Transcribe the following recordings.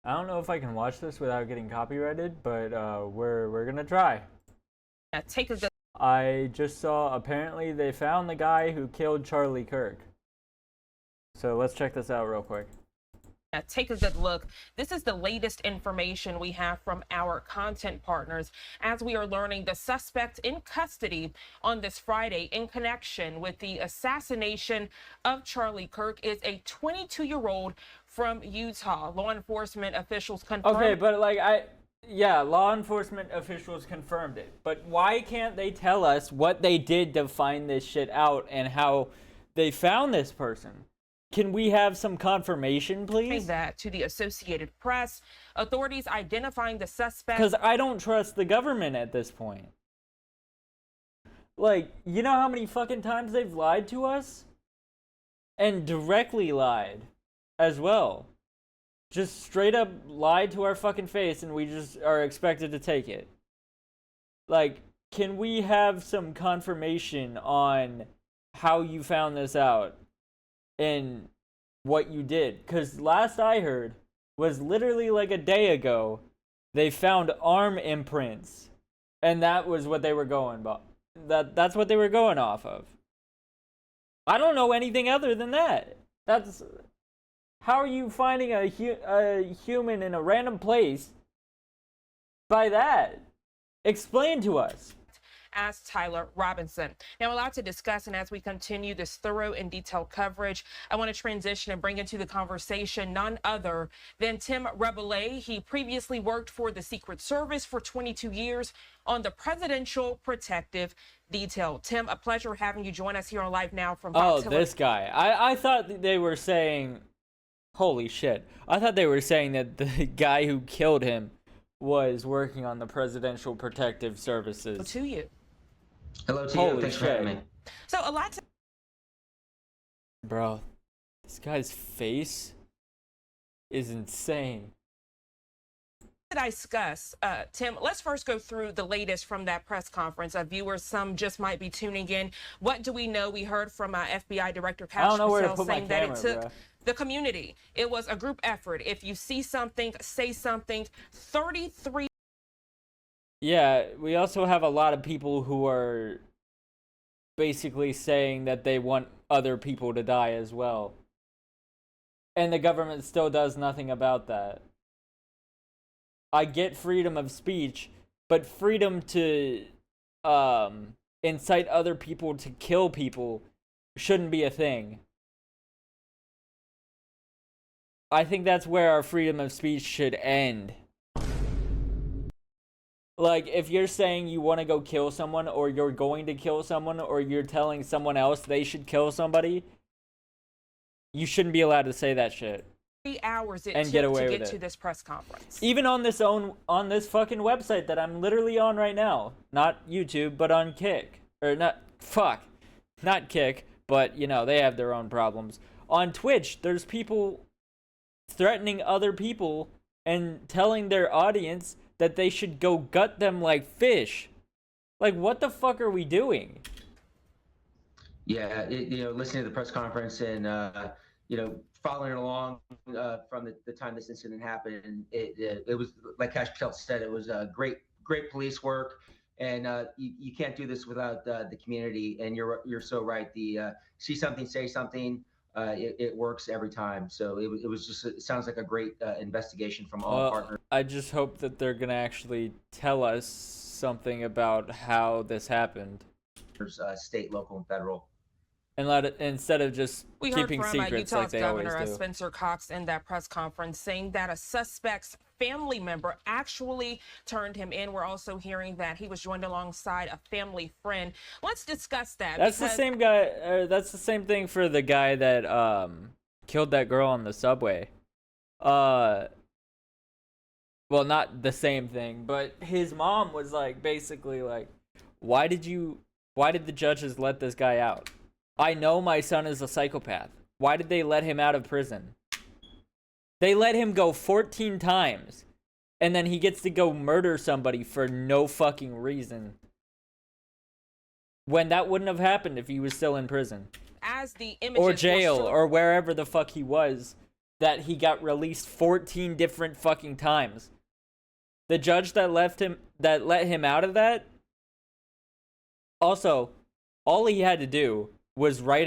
I don't know if I can watch this without getting copyrighted, but we're gonna try. Yeah, take a good I just saw apparently they found the guy who killed Charlie Kirk. So let's check this out real quick. take a good look. This is the latest information we have from our content partners as we are learning the suspect in custody on this Friday in connection with the assassination of Charlie Kirk is a 22-year-old from Utah. Law enforcement officials confirmed. Okay, but yeah, law enforcement officials confirmed it. But why can't they tell us what they did to find this shit out and how they found this person? Can we have some confirmation, please? That to the Associated Press, authorities identifying the suspect. Because I don't trust the government at this point. Like, you know how many fucking times they've lied to us? And directly lied as well. Just straight up lied to our fucking face and we just are expected to take it. Like, can we have some confirmation on how you found this out? And what you did, because last I heard was literally like a day ago they found arm imprints and that was what they were going by. That's what they were going off of. I don't know anything other than that. That's how are you finding a human in a random place by that? Explain to us. As Tyler Robinson. Now, a lot to discuss, and as we continue this thorough and detailed coverage, I want to transition and bring into the conversation none other than Tim Rebele. He previously worked for the Secret Service for 22 years on the Presidential Protective Detail. Tim, a pleasure having you join us here on Live Now from Fox. Oh, this guy. I thought they were saying, holy shit. I thought they were saying that the guy who killed him was working on the Presidential Protective Services. To you. Hello to you. Thanks for having me. So a lot to... Bro, this guy's face is insane. I discuss, Tim, let's first go through the latest from that press conference. Viewers, some just might be tuning in. What do we know? We heard from FBI Director Cash saying that it took the community. It was a group effort. If you see something, say something. 33. Yeah, we also have a lot of people who are basically saying that they want other people to die as well. And the government still does nothing about that. I get freedom of speech, but freedom to incite other people to kill people shouldn't be a thing. I think that's where our freedom of speech should end. Like, if you're saying you want to go kill someone, or you're going to kill someone, or you're telling someone else they should kill somebody, you shouldn't be allowed to say that shit. 3 hours it and took get away to with get it. to this press conference. Even on this fucking website that I'm literally on right now. Not YouTube, but on Kick. Or not Kick, but, you know, they have their own problems. On Twitch, there's people threatening other people and telling their audience that they should go gut them like fish. Like, what the fuck are we doing? Yeah, listening to the press conference and, following along from the time this incident happened, it was, like Cash Patel said, it was great police work. And you can't do this without the community. And you're so right. The see something, say something. It works every time. So it sounds like a great investigation from all partners. I just hope that they're gonna actually tell us something about how this happened. State, local, and federal. And let it, instead of just keeping secrets like Utah's they Governor always do. Spencer Cox in that press conference saying that a suspect's family member actually turned him in. We're also hearing that he was joined alongside a family friend. Let's discuss that. That's the same guy. That's the same thing for the guy that killed that girl on the subway. Well, not the same thing, but his mom was like, basically like, why did the judges let this guy out? I know my son is a psychopath. Why did they let him out of prison? They let him go 14 times, and then he gets to go murder somebody for no fucking reason. When that wouldn't have happened if he was still in prison. As the images or jail, or wherever the fuck he was that he got released 14 different fucking times. The judge that let him out of that, also, all he had to do was write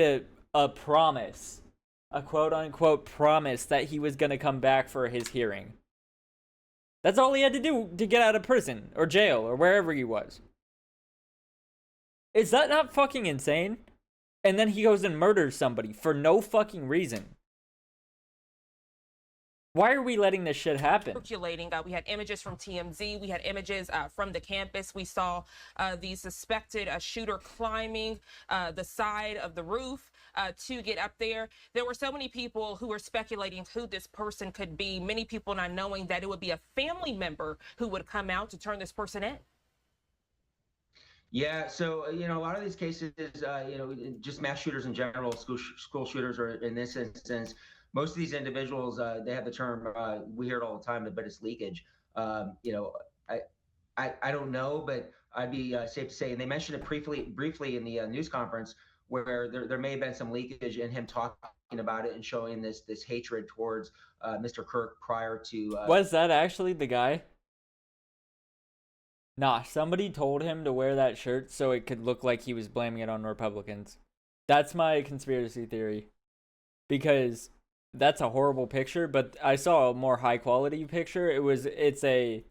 a promise, a quote-unquote promise that he was going to come back for his hearing. That's all he had to do to get out of prison or jail or wherever he was. Is that not fucking insane? And then he goes and murders somebody for no fucking reason. Why are we letting this shit happen? Circulating. We had images from TMZ. We had images from the campus. We saw the suspected shooter climbing the side of the roof to get up there. There were so many people who were speculating who this person could be. Many people not knowing that it would be a family member who would come out to turn this person in. Yeah, so a lot of these cases, just mass shooters in general, school shooters, or in this instance, most of these individuals, they have the term, we hear it all the time, but it's leakage. I don't know, but I'd be safe to say, and they mentioned it briefly in the news conference, where there may have been some leakage in him talking about it and showing this hatred towards Mr. Kirk prior to. Was that actually the guy? Nah, somebody told him to wear that shirt so it could look like he was blaming it on Republicans. That's my conspiracy theory. Because that's a horrible picture, but I saw a more high quality picture. It's a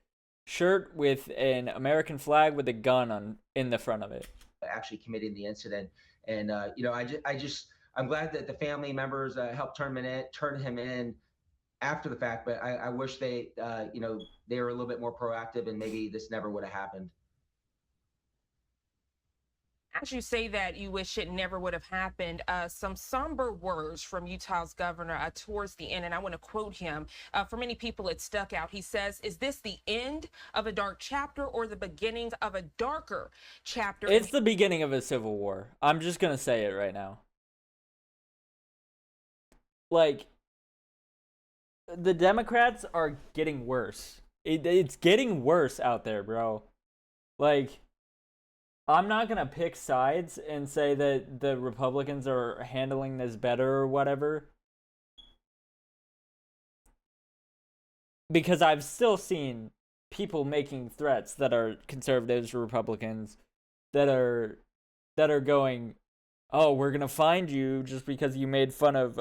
shirt with an American flag with a gun in the front of it. Actually committing the incident. And I'm glad that the family members helped turn him in after the fact, but I wish they were a little bit more proactive, and maybe this never would have happened. As you say that you wish it never would have happened, some somber words from Utah's governor towards the end, and I want to quote him. For many people, it stuck out. He says, "Is this the end of a dark chapter or the beginning of a darker chapter?" It's the beginning of a civil war. I'm just going to say it right now. Like, the Democrats are getting worse. It's getting worse out there, bro. Like, I'm not going to pick sides and say that the Republicans are handling this better or whatever. Because I've still seen people making threats that are conservatives or Republicans that are going, oh, we're going to find you just because you made fun of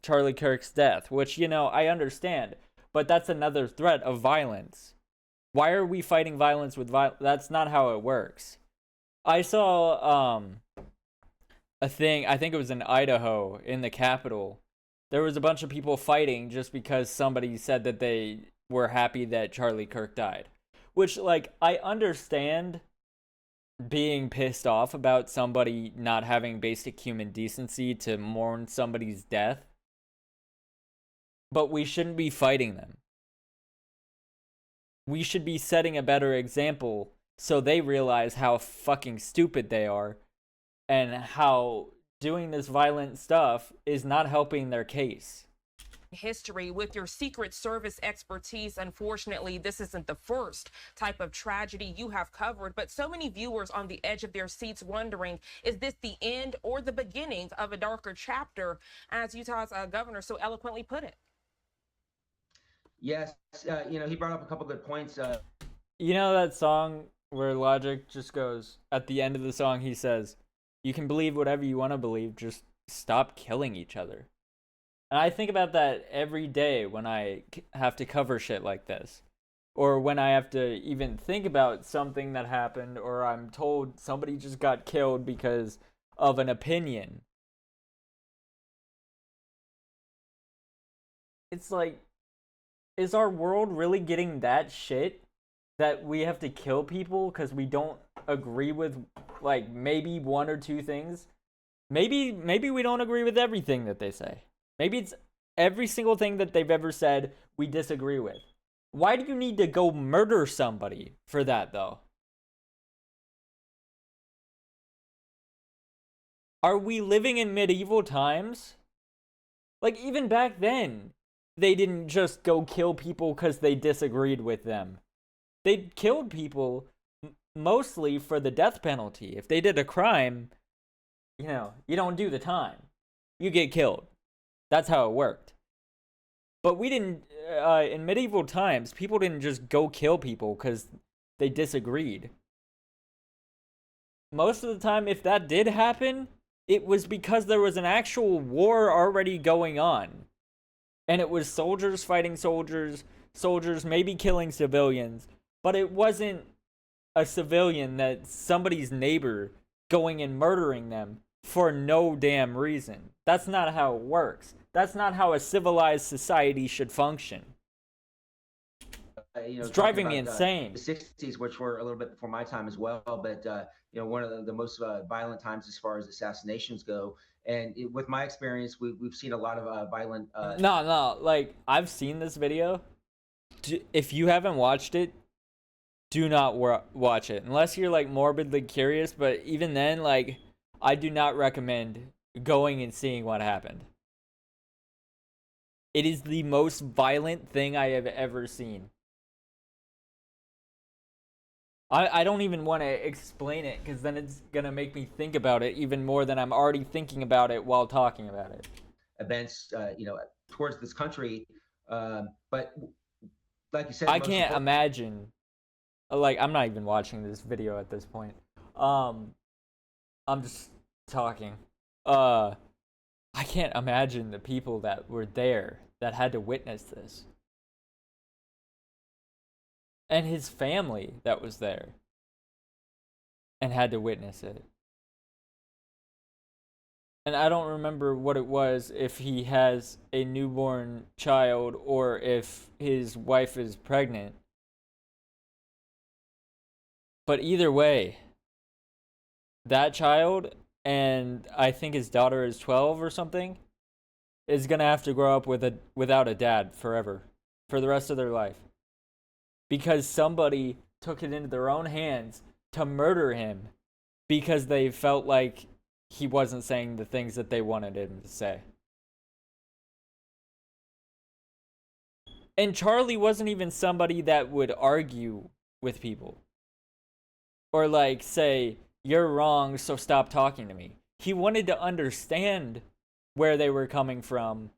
Charlie Kirk's death, which, I understand. But that's another threat of violence. Why are we fighting violence with violence? That's not how it works. I saw a thing, I think it was in Idaho, in the Capitol. There was a bunch of people fighting just because somebody said that they were happy that Charlie Kirk died. Which, like, I understand being pissed off about somebody not having basic human decency to mourn somebody's death. But we shouldn't be fighting them. We should be setting a better example so they realize how fucking stupid they are and how doing this violent stuff is not helping their case. History with your Secret Service expertise. Unfortunately, this isn't the first type of tragedy you have covered, but so many viewers on the edge of their seats wondering, is this the end or the beginning of a darker chapter, as Utah's governor so eloquently put it? Yes, he brought up a couple good points. You know that song where Logic just goes, at the end of the song he says, you can believe whatever you want to believe, just stop killing each other. And I think about that every day when I have to cover shit like this. Or when I have to even think about something that happened, or I'm told somebody just got killed because of an opinion. It's like, is our world really getting that shit that we have to kill people because we don't agree with, like, maybe one or two things? Maybe we don't agree with everything that they say. Maybe it's every single thing that they've ever said we disagree with. Why do you need to go murder somebody for that, though? Are we living in medieval times? Like, even back then, they didn't just go kill people because they disagreed with them. They killed people mostly for the death penalty. If they did a crime, you don't do the time. You get killed. That's how it worked. But we didn't, in medieval times, people didn't just go kill people because they disagreed. Most of the time, if that did happen, it was because there was an actual war already going on. And it was soldiers fighting soldiers, soldiers maybe killing civilians, but it wasn't a civilian that somebody's neighbor going and murdering them for no damn reason. That's not how it works. That's not how a civilized society should function. It's driving me insane. The 60s, which were a little bit before my time as well, but one of the most violent times as far as assassinations go. And with my experience, we've seen a lot of violent. No, like I've seen this video. If you haven't watched it, do not watch it unless you're like morbidly curious. But even then, like I do not recommend going and seeing what happened. It is the most violent thing I have ever seen. I don't even want to explain it because then it's going to make me think about it even more than I'm already thinking about it while talking about it. Events, towards this country. But like you said, I can't imagine. Like, I'm not even watching this video at this point. I'm just talking. I can't imagine the people that were there that had to witness this. And his family that was there and had to witness it. And I don't remember what it was, if he has a newborn child or if his wife is pregnant. But either way, that child, and I think his daughter is 12 or something, is going to have to grow up without a dad forever, for the rest of their life. Because somebody took it into their own hands to murder him because they felt like he wasn't saying the things that they wanted him to say. And Charlie wasn't even somebody that would argue with people. Or like say, you're wrong, so stop talking to me. He wanted to understand where they were coming from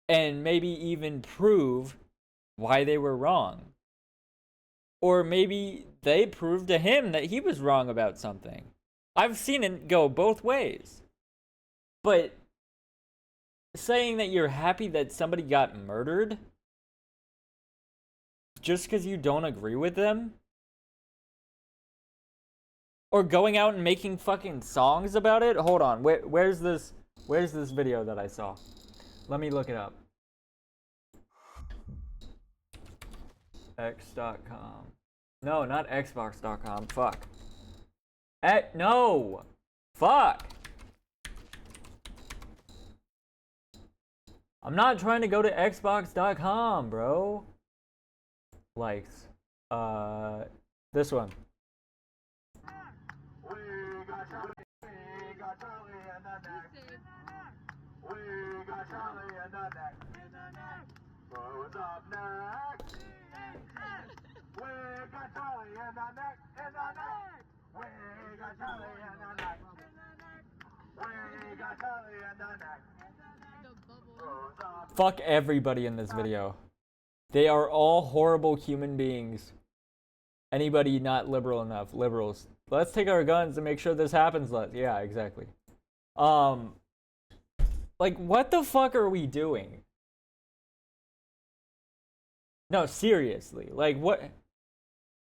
and maybe even prove why they were wrong. Or maybe they proved to him that he was wrong about something. I've seen it go both ways. But saying that you're happy that somebody got murdered just because you don't agree with them? Or going out and making fucking songs about it? Hold on, where's this video that I saw? Let me look it up. X.com. No, not Xbox.com. Fuck. No! Fuck! I'm not trying to go to Xbox.com, bro. Likes. This one. We got Charlie in the neck. We got Charlie in the neck. Who's up next? We got Charlie in the neck, in the neck. We got Charlie in the neck. We got Charlie in the neck. Who's up? Fuck everybody in this video. They are all horrible human beings. Anybody not liberal enough, liberals. Let's take our guns and make sure this happens. Yeah, exactly. Like, what the fuck are we doing? No, seriously. Like, what?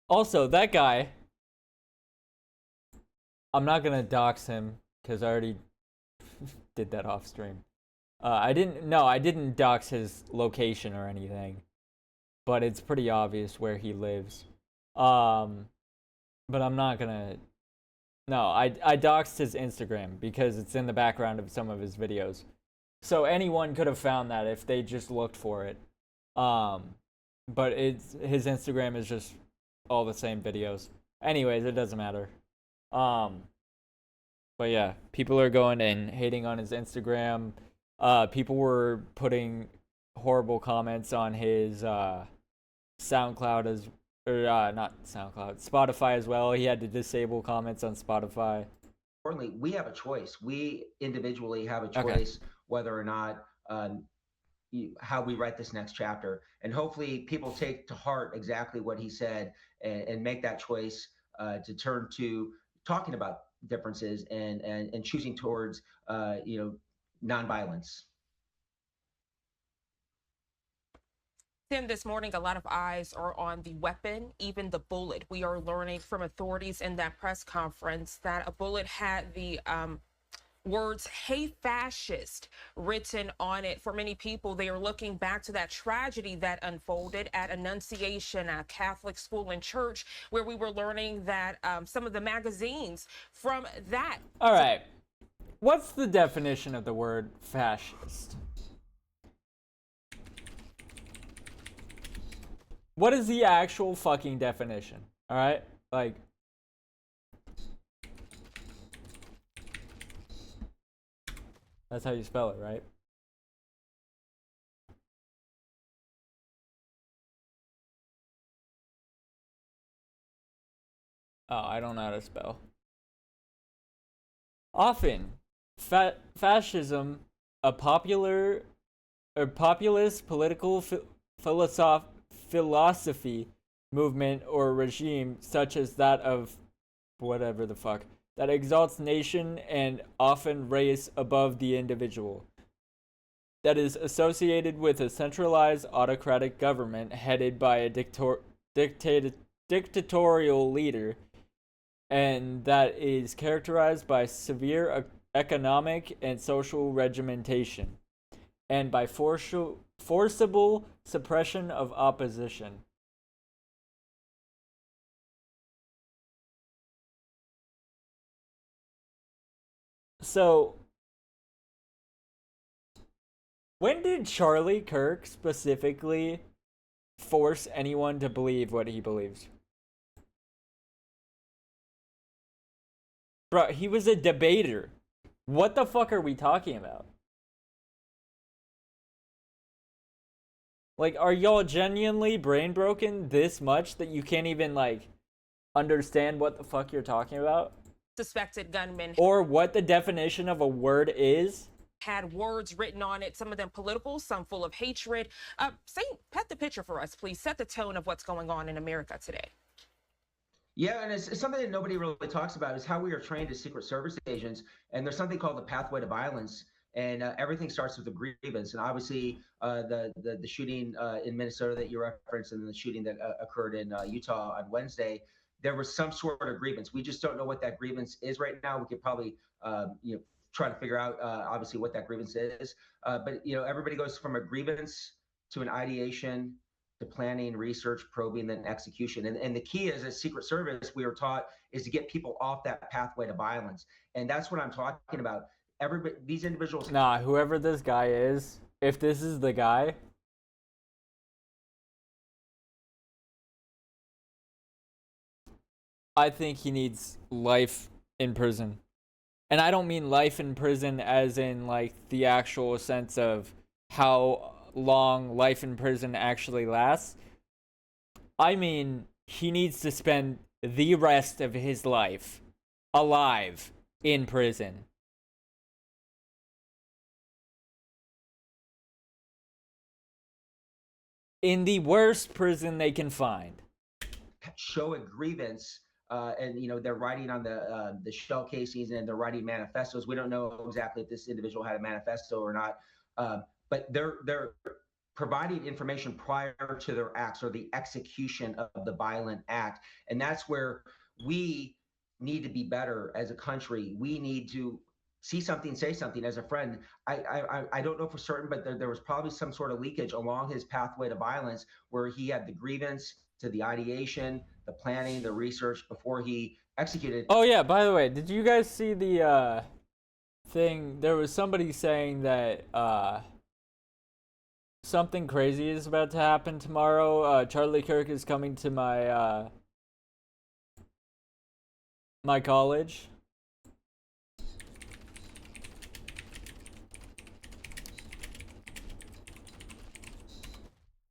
Also, that guy, I'm not gonna dox him because I already did that off stream. I didn't dox his location or anything, but it's pretty obvious where he lives. But I'm not gonna. No, I doxed his Instagram because it's in the background of some of his videos, so anyone could have found that if they just looked for it. But his Instagram is just all the same videos. Anyways, it doesn't matter. But yeah, people are going and hating on his Instagram. People were putting horrible comments on his SoundCloud not SoundCloud, Spotify as well. He had to disable comments on Spotify. Importantly, we have a choice. We individually have a choice whether or not how we write this next chapter. And hopefully people take to heart exactly what he said and make that choice to turn to talking about differences and choosing towards, nonviolence. Tim, this morning, a lot of eyes are on the weapon, even the bullet. We are learning from authorities in that press conference that a bullet had the words "Hey Fascist" written on it. For many people, they are looking back to that tragedy that unfolded at Annunciation, a Catholic school and church, where we were learning that some of the magazines from that. All right. What's the definition of the word fascist? What is the actual fucking definition? All right? Like, that's how you spell it, right? Oh, I don't know how to spell. Often, fascism, a popular or populist political philosophy, movement, or regime such as that of whatever the fuck that exalts nation and often race above the individual, that is associated with a centralized autocratic government headed by a dictatorial leader, and that is characterized by severe economic and social regimentation, and by forcible suppression of opposition. So, when did Charlie Kirk specifically force anyone to believe what he believes? Bro, he was a debater. What the fuck are we talking about? Like, are y'all genuinely brain broken this much that you can't even, like, understand what the fuck you're talking about? Suspected gunmen Or what the definition of a word is? had words written on it, some of them political, some full of hatred. Paint the picture for us, please. Set the tone of what's going on in America today. Yeah, and it's something that nobody really talks about is how we are trained as Secret Service agents. And there's something called the pathway to violence. And everything starts with a grievance. And obviously, the shooting in Minnesota that you referenced, and the shooting that occurred in Utah on Wednesday, there was some sort of grievance. We just don't know what that grievance is right now. We could probably, try to figure out, obviously, what that grievance is. But everybody goes from a grievance to an ideation to planning, research, probing, then execution. And the key is, as Secret Service, we were taught, is to get people off that pathway to violence. And that's what I'm talking about. Everybody, these individuals. Nah, whoever this guy is, if this is the guy, I think he needs life in prison. And I don't mean life in prison as in, like, the actual sense of how long life in prison actually lasts. I mean, he needs to spend the rest of his life alive in prison. In the worst prison they can find. Show a grievance, and they're writing on the shell casings, and they're writing manifestos. We don't know exactly if this individual had a manifesto or not, but they're providing information prior to their acts or the execution of the violent act. And that's where we need to be better as a country. We need to see something, say something. As a friend, I don't know for certain, but there was probably some sort of leakage along his pathway to violence where he had the grievance to the ideation, the planning, the research before he executed. Oh yeah, by the way, did you guys see the thing? There was somebody saying that something crazy is about to happen tomorrow. Charlie Kirk is coming to my my college.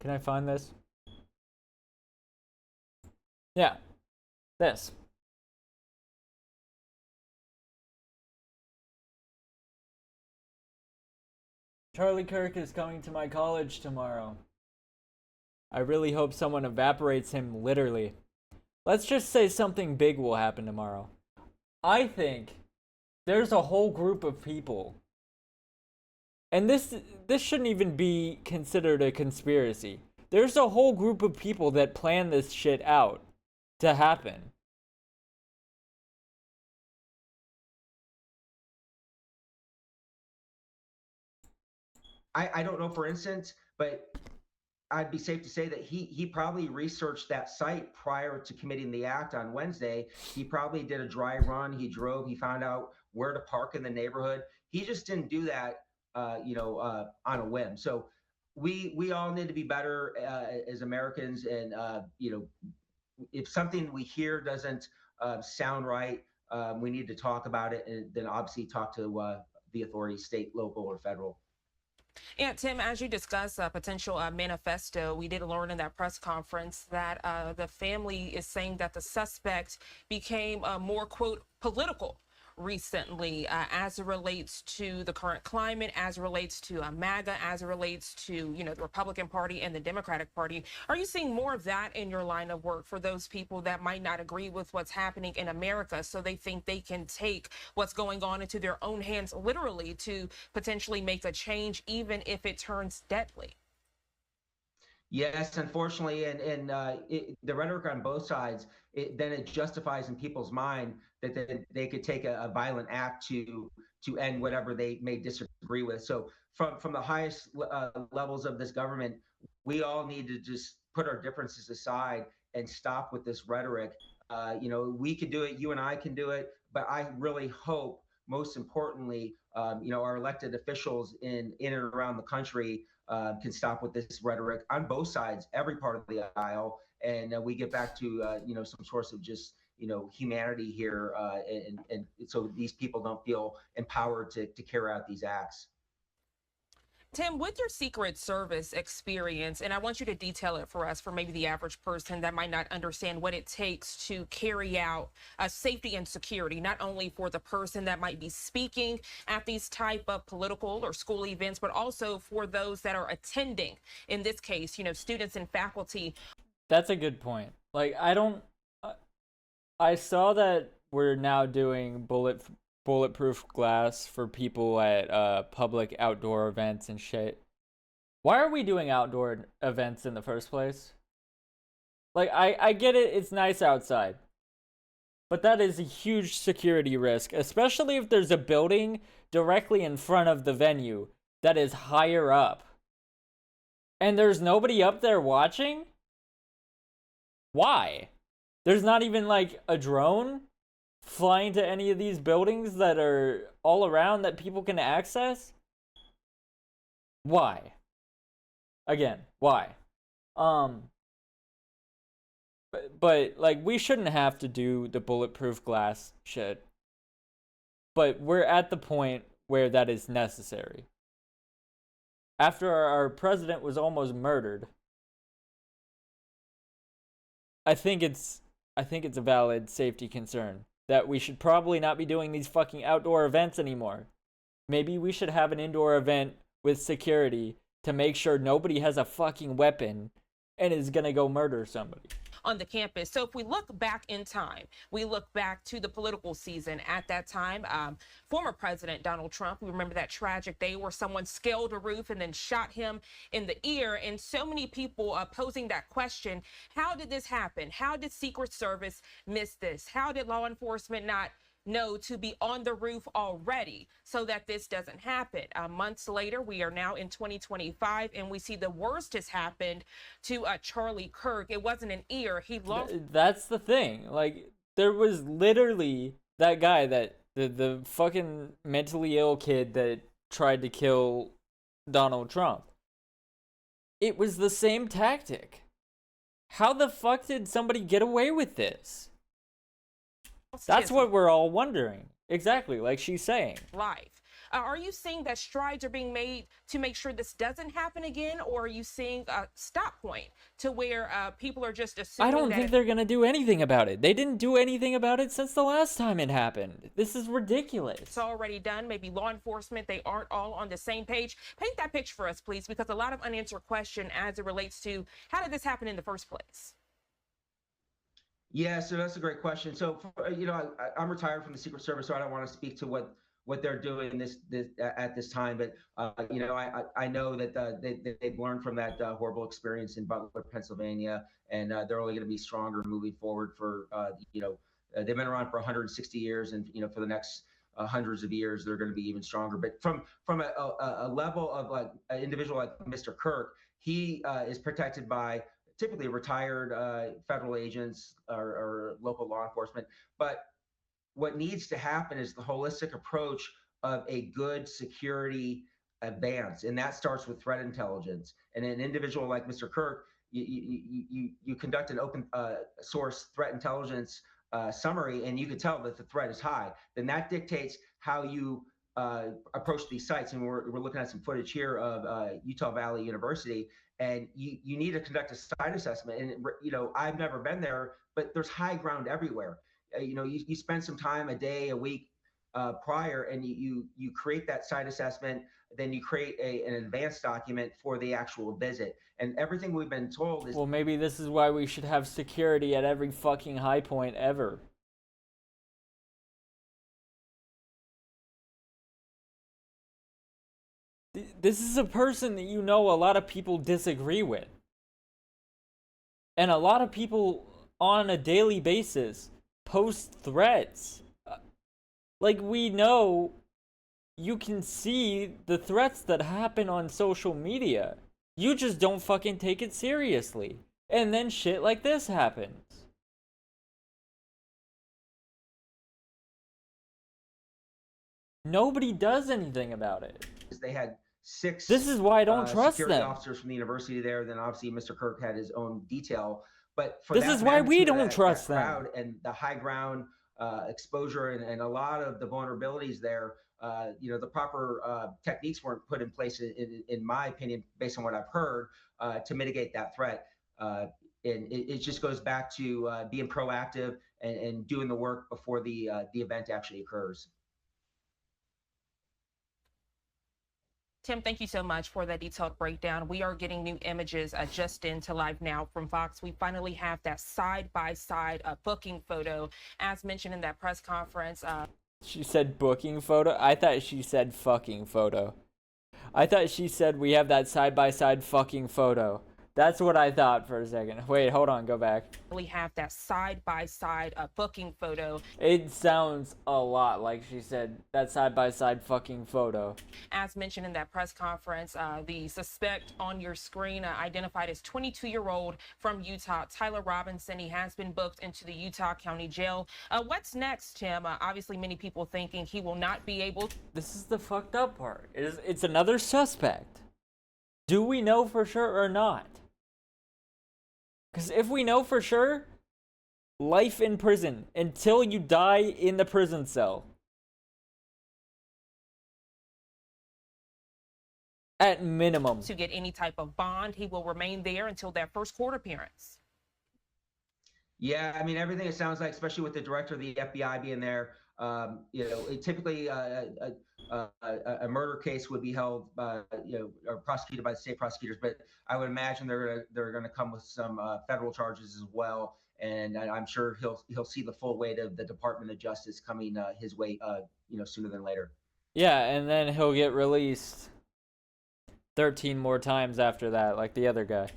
Can I find this? Yeah, this. Charlie Kirk is coming to my college tomorrow. I really hope someone evaporates him literally. Let's just say something big will happen tomorrow. I think there's a whole group of people, and this shouldn't even be considered a conspiracy. There's a whole group of people that plan this shit out to happen. I don't know, for instance, but I'd be safe to say that he probably researched that site prior to committing the act on Wednesday. He probably did a dry run. He drove. He found out where to park in the neighborhood. He just didn't do that, on a whim. So we all need to be better as Americans. And if something we hear doesn't sound right, we need to talk about it, and then obviously talk to the authorities, state, local, or federal. Yeah, Tim, as you discuss a potential manifesto, we did learn in that press conference that the family is saying that the suspect became more, quote, political recently as it relates to the current climate, as it relates to MAGA, as it relates to, the Republican Party and the Democratic Party. Are you seeing more of that in your line of work for those people that might not agree with what's happening in America, so they think they can take what's going on into their own hands literally to potentially make a change, even if it turns deadly? Yes, unfortunately, and the rhetoric on both sides, then it justifies in people's mind that they could take a violent act to end whatever they may disagree with. So from the highest levels of this government, we all need to just put our differences aside and stop with this rhetoric. We can do it. You and I can do it. But I really hope, most importantly, our elected officials in and around the country can stop with this rhetoric on both sides, every part of the aisle, and we get back to some source of just humanity here, and so these people don't feel empowered to carry out these acts. Tim, with your Secret Service experience, and I want you to detail it for us, for maybe the average person that might not understand what it takes to carry out safety and security, not only for the person that might be speaking at these type of political or school events, but also for those that are attending, in this case, students and faculty. That's a good point. Like, I saw that we're now doing bulletproof glass for people at public outdoor events and shit. Why are we doing outdoor events in the first place? Like, I get it, it's nice outside, but that is a huge security risk, especially if there's a building directly in front of the venue that is higher up and there's nobody up there watching. Why? There's not even like a drone flying to any of these buildings that are all around that people can access? Why? Again, why? But like, we shouldn't have to do the bulletproof glass shit. But we're at the point where that is necessary. After our president was almost murdered, I think it's a valid safety concern that we should probably not be doing these fucking outdoor events anymore. Maybe we should have an indoor event with security to make sure nobody has a fucking weapon and is gonna go murder somebody On the campus. So if we look back in time, we look back to the political season at that time, former President Donald Trump, we remember that tragic day where someone scaled a roof and then shot him in the ear. And so many people posing that question, how did this happen? How did Secret Service miss this? How did law enforcement not know to be on the roof already so that this doesn't happen? Months later, we are now in 2025, and we see the worst has happened to Charlie Kirk. It wasn't an ear. He lost. That's the thing. Like, there was literally that guy, that the fucking mentally ill kid that tried to kill Donald Trump. It was the same tactic. How the fuck did somebody get away with this? That's what we're all wondering. Exactly, like she's saying. Life. Are you seeing that strides are being made to make sure this doesn't happen again, or are you seeing a stop point to where people are just assuming I don't that think they're gonna do anything about it. They didn't do anything about it since the last time it happened. This is ridiculous. it's already done? Maybe law enforcement, they aren't all on the same page. Paint that picture for us, please, because a lot of unanswered question as it relates to how did this happen in the first place? Yeah, so that's a great question. So, I'm retired from the Secret Service, so I don't want to speak to what they're doing this at this time. But I know that they've learned from that horrible experience in Butler, Pennsylvania, and they're only going to be stronger moving forward. They've been around for 160 years, and for the next hundreds of years, they're going to be even stronger. But from a level of like an individual like Mr. Kirk, he is protected by typically retired federal agents or local law enforcement. But what needs to happen is the holistic approach of a good security advance, and that starts with threat intelligence. And an individual like Mr. Kirk, you conduct an open source threat intelligence summary, and you can tell that the threat is high. Then that dictates how you approach these sites. And we're looking at some footage here of Utah Valley University, and you need to conduct a site assessment. And I've never been there, but there's high ground everywhere. You spend some time, a day, a week prior, and you create that site assessment. Then you create an advanced document for the actual visit. And everything we've been told is, Well, maybe this is why we should have security at every fucking high point ever. This is a person that a lot of people disagree with. And a lot of people on a daily basis post threats. Like, we know you can see the threats that happen on social media. You just don't fucking take it seriously. And then shit like this happens. Nobody does anything about it. they had six. This is why I don't trust security them. officers from the university there. Then obviously Mr. Kirk had his own detail. But for This that is why we magnitude of don't trust that them. crowd and the high ground exposure and a lot of the vulnerabilities there, the proper techniques weren't put in place, in my opinion, based on what I've heard, to mitigate that threat. And it just goes back to being proactive and doing the work before the event actually occurs. Tim, thank you so much for that detailed breakdown. We are getting new images just into live now from Fox. We finally have that side-by-side booking photo, as mentioned in that press conference. She said booking photo? I thought she said fucking photo. I thought she said we have that side-by-side fucking photo. That's what I thought for a second. Wait, hold on, go back. We have that side-by-side booking photo. It sounds a lot like she said that side-by-side fucking photo. As mentioned in that press conference, the suspect on your screen identified as 22-year-old from Utah, Tyler Robinson. He has been booked into the Utah County Jail. What's next, Tim? Obviously, many people thinking he will not be able. This is the fucked up part. It's another suspect. Do we know for sure or not? Because if we know for sure, life in prison until you die in the prison cell. At minimum. To get any type of bond, he will remain there until that first court appearance. Yeah, I mean, everything it sounds like, especially with the director of the FBI being there, typically a murder case would be held, or prosecuted by the state prosecutors. But I would imagine they're gonna come with some federal charges as well. And I'm sure he'll see the full weight of the Department of Justice coming his way, sooner than later. Yeah, and then he'll get released 13 more times after that, like the other guy.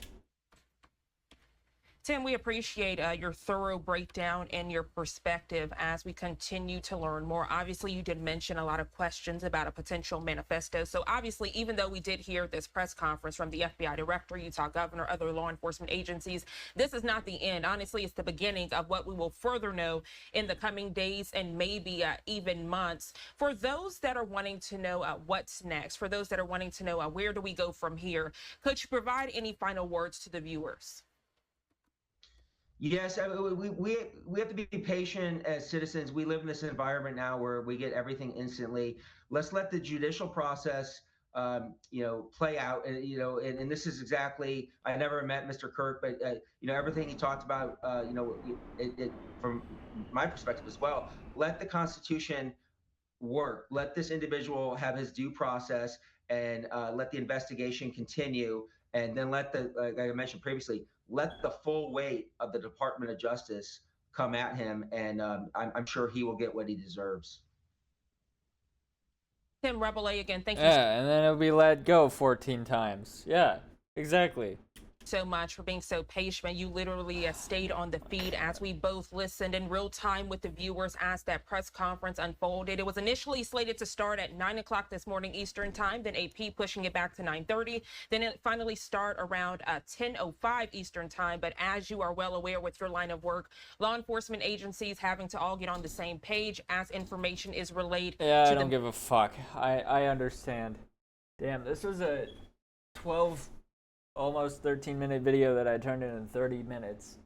Tim, we appreciate your thorough breakdown and your perspective as we continue to learn more. Obviously, you did mention a lot of questions about a potential manifesto. So obviously, even though we did hear this press conference from the FBI director, Utah governor, other law enforcement agencies, this is not the end. Honestly, it's the beginning of what we will further know in the coming days and maybe even months. For those that are wanting to know what's next, for those that are wanting to know where do we go from here, could you provide any final words to the viewers? Yes, we have to be patient as citizens. We live in this environment now where we get everything instantly. Let's let the judicial process, play out. And and this is exactly. I never met Mr. Kirk, but everything he talked about, from my perspective as well. Let the Constitution work. Let this individual have his due process, and let the investigation continue. And then let like I mentioned previously, let the full weight of the Department of Justice come at him, and I'm sure he will get what he deserves. Tim Rebele, again, thank you Yeah, and then it'll be let go 14 times. Yeah, exactly. so much for being so patient. You literally stayed on the feed as we both listened in real time with the viewers as that press conference unfolded. It was initially slated to start at 9 o'clock this morning Eastern time, then AP pushing it back to 9:30. Then it finally start around 10:05 Eastern time. But as you are well aware with your line of work, law enforcement agencies having to all get on the same page as information is relayed. Yeah, I don't give a fuck. I understand. Damn, this was a 12, almost 13-minute video that I turned in 30 minutes.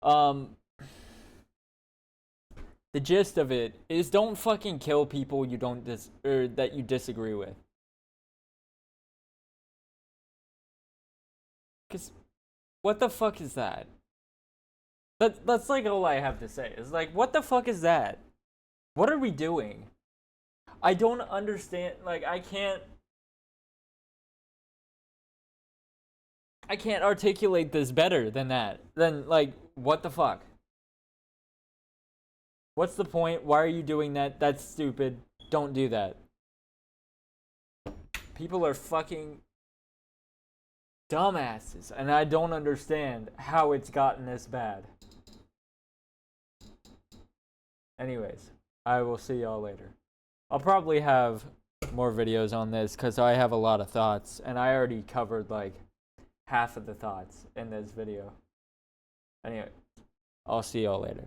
The gist of it is, don't fucking kill people you don't or that you disagree with. Cause what the fuck is that? That's like all I have to say. Is like, what the fuck is that? What are we doing? I don't understand. Like, I can't articulate this better than that. Then, like, what the fuck? What's the point? Why are you doing that? That's stupid. Don't do that. People are fucking dumbasses, and I don't understand how it's gotten this bad. Anyways, I will see y'all later. I'll probably have more videos on this because I have a lot of thoughts, and I already covered like half of the thoughts in this video. Anyway, I'll see y'all later.